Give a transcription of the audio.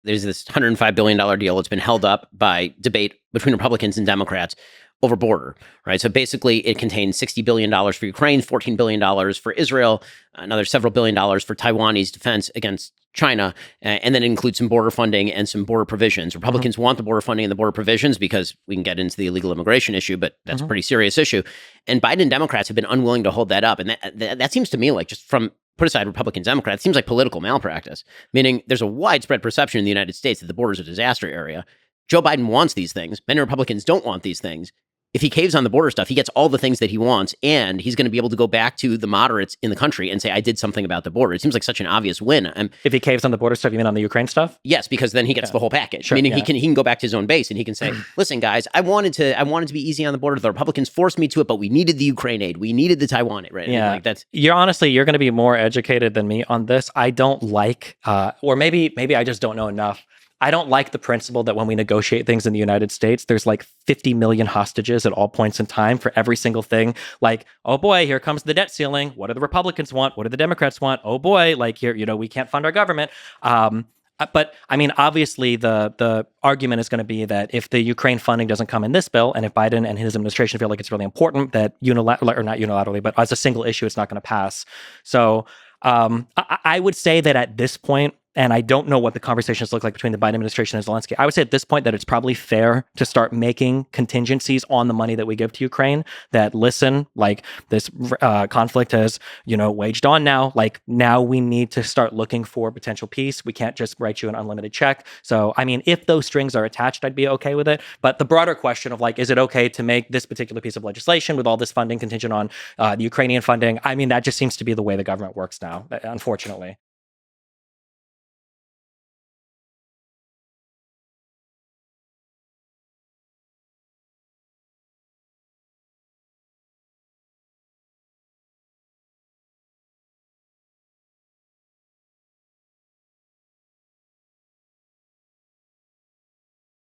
there's this $105 billion deal that's been held up by debate between Republicans and Democrats over border, right? So basically it contains $60 billion for Ukraine, $14 billion for Israel, another several $billion for Taiwanese defense against China, and then it includes some border funding and some border provisions. Republicans want the border funding and the border provisions because we can get into the illegal immigration issue, but that's a pretty serious issue. And Biden and Democrats have been unwilling to hold that up. And that seems to me like, just from put aside Republicans, Democrats, it seems like political malpractice, meaning there's a widespread perception in the United States that the border is a disaster area. Joe Biden wants these things. Many Republicans don't want these things. If he caves on the border stuff, he gets all the things that he wants, and he's going to be able to go back to the moderates in the country and say, I did something about the border. It seems like such an obvious win. If he caves on the border stuff, you mean on the Ukraine stuff? Yes, because then he gets the whole package. Meaning he can go back to his own base and he can say, listen, guys, I wanted to be easy on the border. The Republicans forced me to it, but we needed the Ukraine aid. We needed the Taiwan aid, right? Yeah. Like that's you're going to be more educated than me on this. I don't like, or maybe I just don't know enough. I don't like the principle that when we negotiate things in the United States, there's like 50 million hostages at all points in time for every single thing. Like, oh boy, here comes the debt ceiling. What do the Republicans want? What do the Democrats want? Oh boy, like here, we can't fund our government. But I mean, obviously, the argument is going to be that if the Ukraine funding doesn't come in this bill, and if Biden and his administration feel like it's really important, that not unilaterally, but as a single issue, it's not going to pass. So I would say that at this point, and I don't know what the conversations look like between the Biden administration and Zelensky, I would say at this point that it's probably fair to start making contingencies on the money that we give to Ukraine, that listen, like this conflict has, waged on now. Like now we need to start looking for potential peace. We can't just write you an unlimited check. So, I mean, if those strings are attached, I'd be okay with it. But the broader question of like, is it okay to make this particular piece of legislation with all this funding contingent on the Ukrainian funding? I mean, that just seems to be the way the government works now, unfortunately.